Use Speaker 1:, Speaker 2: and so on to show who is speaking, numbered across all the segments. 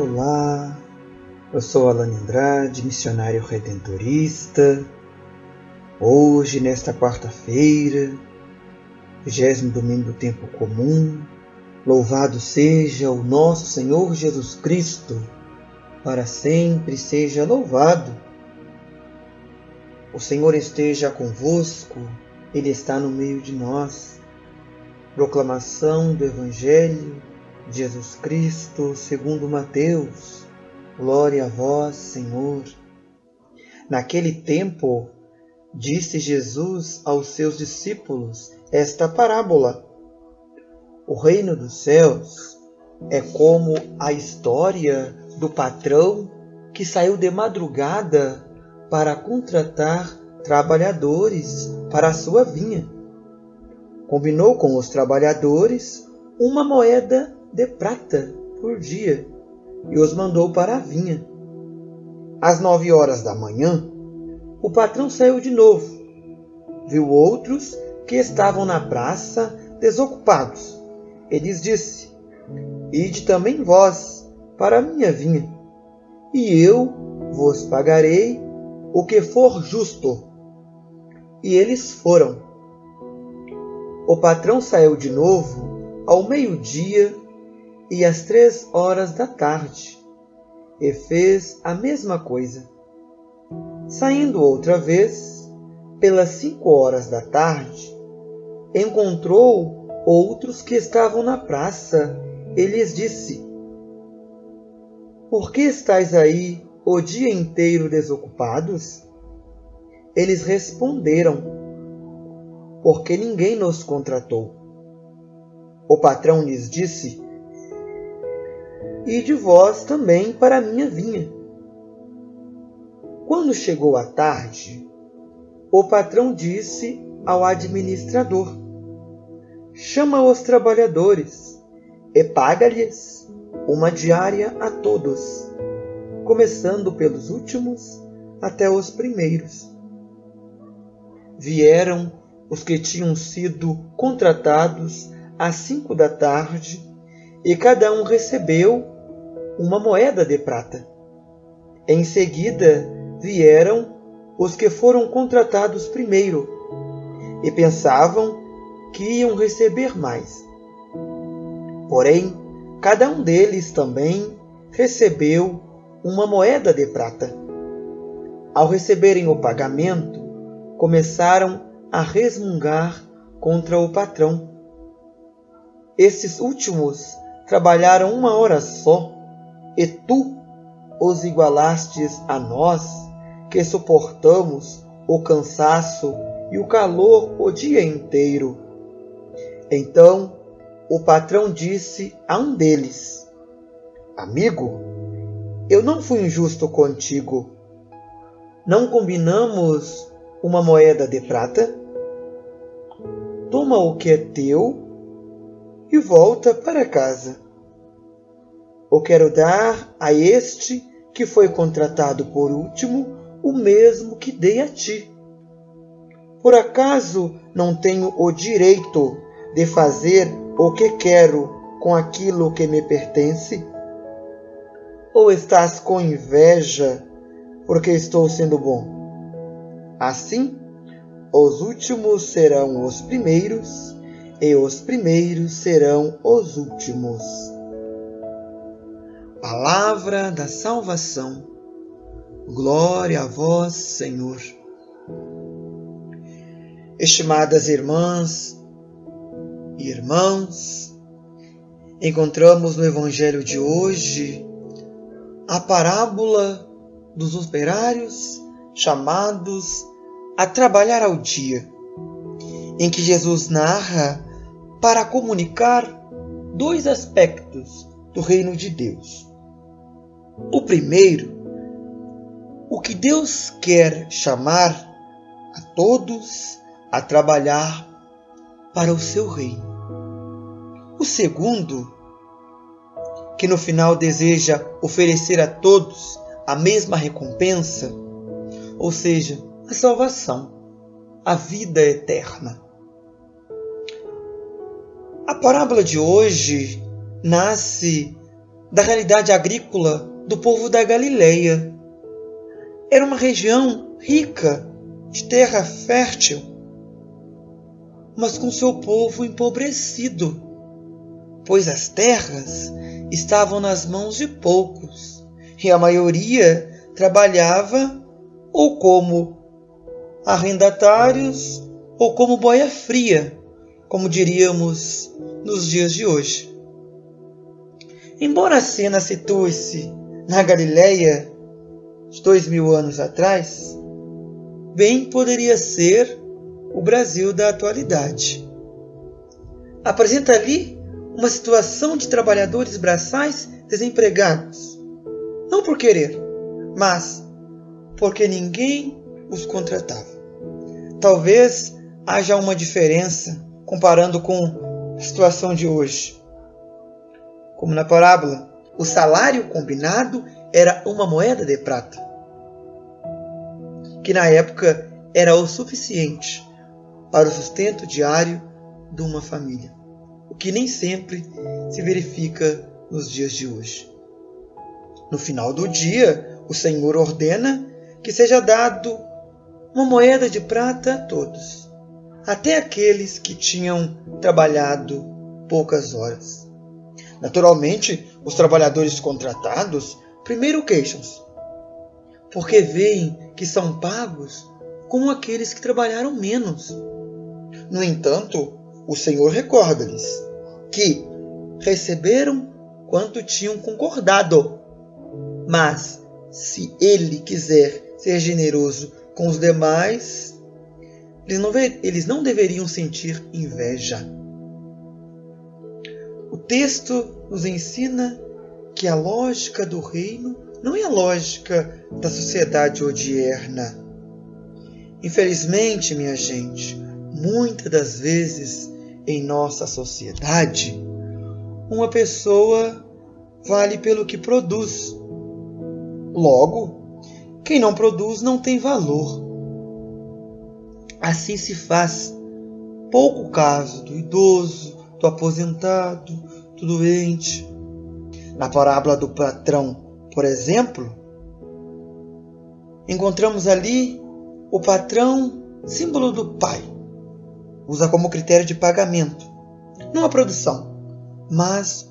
Speaker 1: Olá, eu sou Alan Andrade, missionário redentorista. Hoje, nesta quarta-feira, 20º domingo do tempo comum, louvado seja o nosso Senhor Jesus Cristo, para sempre seja louvado. O Senhor esteja convosco, Ele está no meio de nós. Proclamação do Evangelho de Jesus Cristo segundo Mateus. Glória a vós, Senhor. Naquele tempo, disse Jesus aos seus discípulos esta parábola: o reino dos céus é como a história do patrão que saiu de madrugada para contratar trabalhadores para a sua vinha. Combinou com os trabalhadores uma moeda de prata por dia e os mandou para a vinha. Às 9 horas da manhã, o patrão saiu de novo. Viu outros que estavam na praça desocupados e lhes disse: ide também vós para a minha vinha, e eu vos pagarei o que for justo. E eles foram. O patrão saiu de novo ao meio-dia e às 3 horas da tarde, e fez a mesma coisa. Saindo outra vez, pelas 5 horas da tarde, encontrou outros que estavam na praça e lhes disse: por que estáis aí o dia inteiro desocupados? Eles responderam: porque ninguém nos contratou. O patrão lhes disse: ide vós também para a minha vinha. Quando chegou a tarde, o patrão disse ao administrador: chama os trabalhadores e paga-lhes uma diária a todos, começando pelos últimos até os primeiros. Vieram os que tinham sido contratados às 5 da tarde, e cada um recebeu uma moeda de prata. Em seguida vieram os que foram contratados primeiro, e pensavam que iam receber mais. Porém, cada um deles também recebeu uma moeda de prata. Ao receberem o pagamento, começaram a resmungar contra o patrão. Esses últimos trabalharam 1 hora só, e tu os igualastes a nós, que suportamos o cansaço e o calor o dia inteiro. Então o patrão disse a um deles: amigo, eu não fui injusto contigo. Não combinamos uma moeda de prata? Toma o que é teu e volta para casa. Eu quero dar a este que foi contratado por último o mesmo que dei a ti. Por acaso não tenho o direito de fazer o que quero com aquilo que me pertence? Ou estás com inveja porque estou sendo bom? Assim, os últimos serão os primeiros, e os primeiros serão os últimos. Palavra da salvação. Glória a vós, Senhor. Estimadas irmãs e irmãos, encontramos no Evangelho de hoje a parábola dos operários chamados a trabalhar ao dia, em que Jesus narra para comunicar 2 aspectos do reino de Deus. O primeiro, o que Deus quer chamar a todos a trabalhar para o seu reino. O segundo, que no final deseja oferecer a todos a mesma recompensa, ou seja, a salvação, a vida eterna. A parábola de hoje nasce da realidade agrícola do povo da Galileia. Era uma região rica de terra fértil, mas com seu povo empobrecido, pois as terras estavam nas mãos de poucos e a maioria trabalhava ou como arrendatários ou como boia fria, como diríamos nos dias de hoje. Embora a cena situe-se na Galileia de 2000 anos atrás, bem poderia ser o Brasil da atualidade. Apresenta ali uma situação de trabalhadores braçais desempregados, não por querer, mas porque ninguém os contratava. Talvez haja uma diferença comparando com a situação de hoje. Como na parábola, o salário combinado era uma moeda de prata, que na época era o suficiente para o sustento diário de uma família, o que nem sempre se verifica nos dias de hoje. No final do dia, o Senhor ordena que seja dado uma moeda de prata a todos, até aqueles que tinham trabalhado poucas horas. Naturalmente, os trabalhadores contratados primeiro queixam-se, porque veem que são pagos como aqueles que trabalharam menos. No entanto, o Senhor recorda-lhes que receberam quanto tinham concordado, mas se Ele quiser ser generoso com os demais, eles não deveriam sentir inveja. O texto nos ensina que a lógica do reino não é a lógica da sociedade odierna. Infelizmente, minha gente, muitas das vezes em nossa sociedade, uma pessoa vale pelo que produz. Logo, quem não produz não tem valor. Assim se faz pouco caso do idoso, do aposentado, do doente. Na parábola do patrão, por exemplo, encontramos ali o patrão, símbolo do pai. Usa como critério de pagamento, não a produção, mas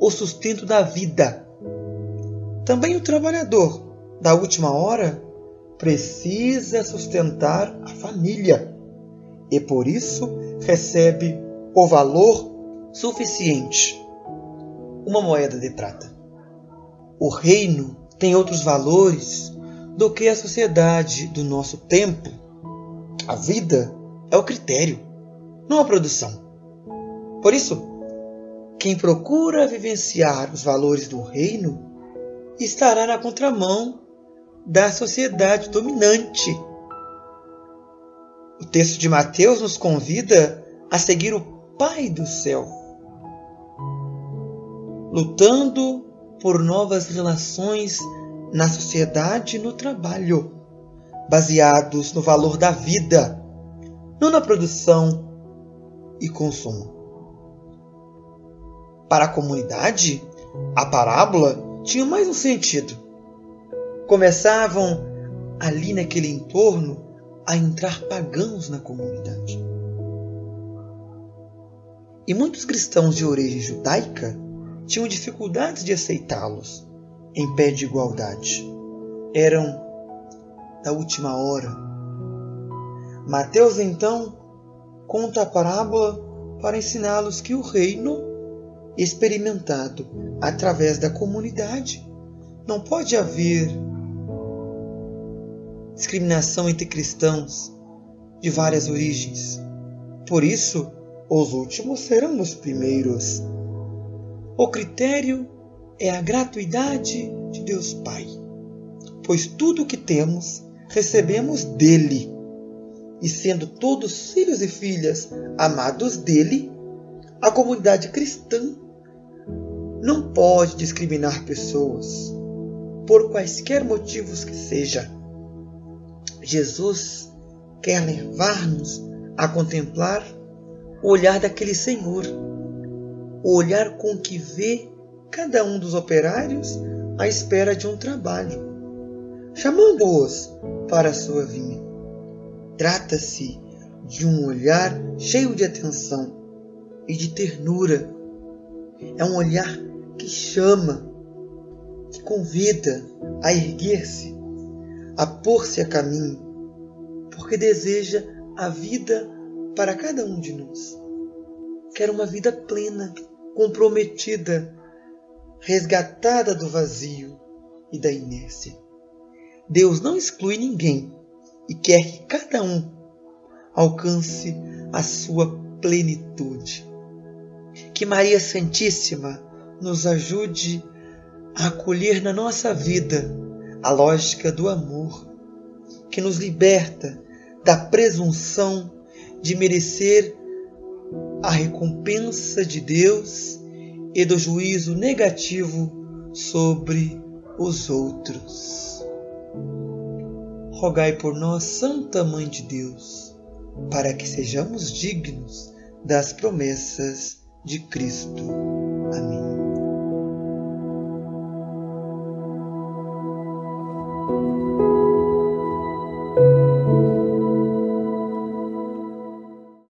Speaker 1: o sustento da vida. Também o trabalhador, da última hora, precisa sustentar a família e por isso recebe o valor suficiente, uma moeda de prata. O reino tem outros valores do que a sociedade do nosso tempo. A vida é o critério, não a produção. Por isso, quem procura vivenciar os valores do reino estará na contramão da sociedade dominante. O texto de Mateus nos convida a seguir o Pai do céu, lutando por novas relações na sociedade e no trabalho, baseados no valor da vida, não na produção e consumo. Para a comunidade, a parábola tinha mais um sentido. Começavam ali naquele entorno a entrar pagãos na comunidade. E muitos cristãos de origem judaica tinham dificuldades de aceitá-los em pé de igualdade. Eram da última hora. Mateus, então, conta a parábola para ensiná-los que o reino, experimentado através da comunidade, não pode haver discriminação entre cristãos de várias origens. Por isso, os últimos serão os primeiros. O critério é a gratuidade de Deus Pai, pois tudo o que temos recebemos dele. E sendo todos filhos e filhas amados dele, a comunidade cristã não pode discriminar pessoas, por quaisquer motivos que seja. Jesus quer levar-nos a contemplar o olhar daquele Senhor, o olhar com que vê cada um dos operários à espera de um trabalho, chamando-os para a sua vinha. Trata-se de um olhar cheio de atenção e de ternura. É um olhar que chama, que convida a erguer-se, a pôr-se a caminho, porque deseja a vida para cada um de nós. Quer uma vida plena, comprometida, resgatada do vazio e da inércia. Deus não exclui ninguém e quer que cada um alcance a sua plenitude. Que Maria Santíssima nos ajude a acolher na nossa vida a lógica do amor, que nos liberta da presunção de merecer a recompensa de Deus e do juízo negativo sobre os outros. Rogai por nós, Santa Mãe de Deus, para que sejamos dignos das promessas de Cristo. Amém.